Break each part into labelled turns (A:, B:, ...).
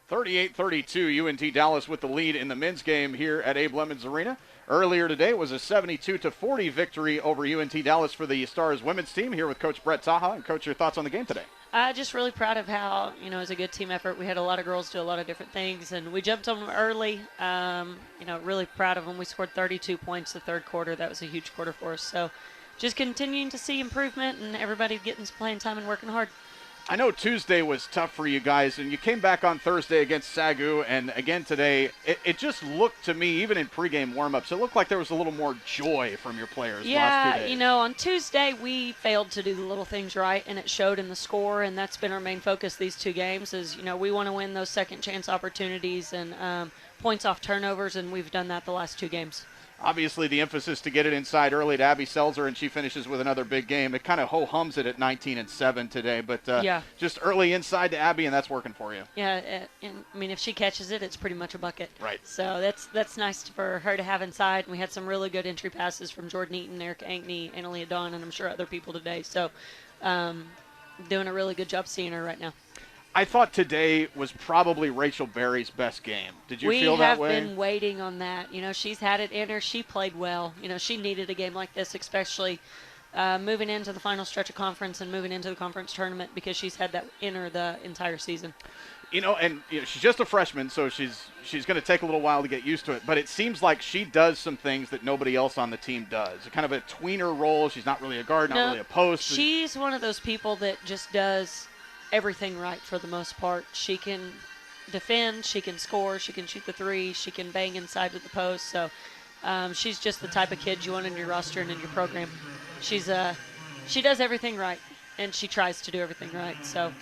A: 38-32, UNT Dallas with the lead in the men's game here at Abe Lemons Arena. Earlier today was a 72-40 victory over UNT Dallas for the Stars women's team. Here with Coach Brett Tahah. And Coach, your thoughts on the game today?
B: Just really proud of how, it was a good team effort. We had a lot of girls do a lot of different things, and we jumped on them early. Really proud of them. We scored 32 points the third quarter. That was a huge quarter for us. So just continuing to see improvement and everybody getting some playing time and working hard.
A: I know Tuesday was tough for you guys, and you came back on Thursday against Sagu, and again today, it just looked to me, even in pregame warm-ups, it looked like there was a little more joy from your players last 2 days.
B: On Tuesday we failed to do the little things right, and it showed in the score, and that's been our main focus these two games is, we want to win those second chance opportunities and points off turnovers, and we've done that the last two games.
A: Obviously, the emphasis to get it inside early to Abby Selzer, and she finishes with another big game. It kind of ho-hums it at 19-7 today, but just early inside to Abby, and that's working for you.
B: Yeah, if she catches it, it's pretty much a bucket.
A: Right.
B: So that's nice for her to have inside. And we had some really good entry passes from Jordan Eaton, Erica Ankney, Annalia Dawn, and I'm sure other people today. So doing a really good job seeing her right now.
A: I thought today was probably Rachel Berry's best game. Did you feel that way?
B: We have been waiting on that. She's had it in her. She played well. She needed a game like this, especially moving into the final stretch of conference and moving into the conference tournament because she's had that in her the entire season.
A: She's just a freshman, so she's going to take a little while to get used to it. But it seems like she does some things that nobody else on the team does. Kind of a tweener role. She's not really a guard, not really a post.
B: She's one of those people that just does everything right for the most part. She can defend, she can score, she can shoot the three, she can bang inside with the post. So she's just the type of kid you want in your roster and in your program. She does everything right, and she tries to do everything right. So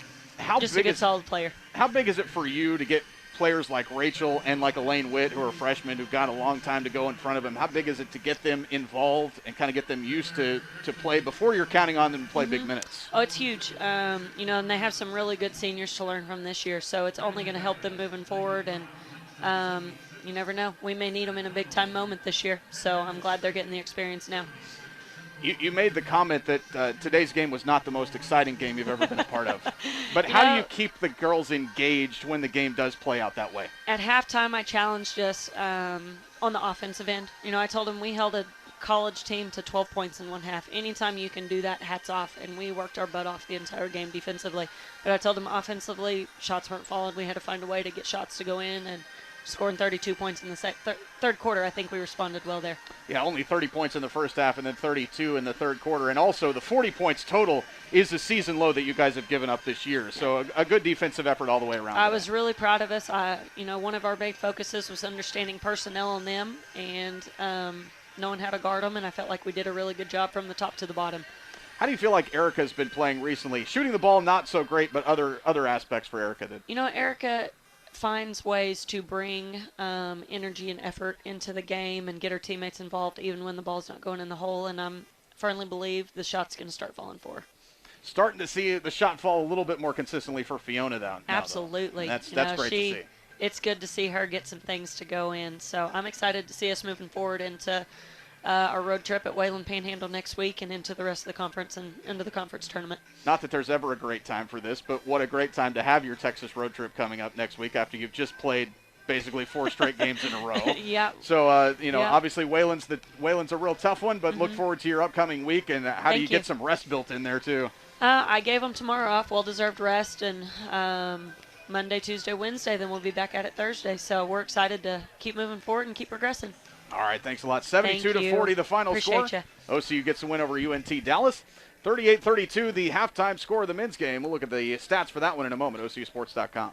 B: just a good, solid player.
A: How big is it for you to get players like Rachel and like Elaine Witt, who are freshmen, who've got a long time to go in front of them? How big is it to get them involved and kind of get them used to play before you're counting on them to play big minutes?
B: Oh, it's huge. And they have some really good seniors to learn from this year, so it's only going to help them moving forward. And you never know. We may need them in a big-time moment this year, so I'm glad they're getting the experience now.
A: You made the comment that today's game was not the most exciting game you've ever been a part of. But how do you keep the girls engaged when the game does play out that way?
B: At halftime, I challenged us on the offensive end. I told them we held a college team to 12 points in one half. Anytime you can do that, hats off. And we worked our butt off the entire game defensively. But I told them offensively, shots weren't falling. We had to find a way to get shots to go in, and scoring 32 points in the third quarter, I think we responded well there.
A: Yeah, only 30 points in the first half and then 32 in the third quarter. And also the 40 points total is the season low that you guys have given up this year. So a good defensive effort all the way around.
B: I was really proud of us. One of our big focuses was understanding personnel on them and knowing how to guard them, and I felt like we did a really good job from the top to the bottom.
A: How do you feel like Erica's been playing recently? Shooting the ball, not so great, but other aspects for Erica.
B: Erica finds ways to bring energy and effort into the game and get her teammates involved even when the ball's not going in the hole, and I firmly believe the shot's going to start falling for her. Starting to see the shot fall a little bit more consistently for Fiona now. Absolutely. That's great to see. It's good to see her get some things to go in, so I'm excited to see us moving forward into our road trip at Wayland Panhandle next week and into the rest of the conference and into the conference tournament. Not that there's ever a great time for this, but what a great time to have your Texas road trip coming up next week after you've just played basically 4 straight games in a row. Yeah. So, obviously Wayland's a real tough one, but look forward to your upcoming week. And how do you get some rest built in there too? I gave them tomorrow off, well-deserved rest, and Monday, Tuesday, Wednesday, then we'll be back at it Thursday. So we're excited to keep moving forward and keep progressing. All right, thanks a lot. 72-40, the final score. OCU gets the win over UNT Dallas. 38-32, the halftime score of the men's game. We'll look at the stats for that one in a moment, OCUsports.com.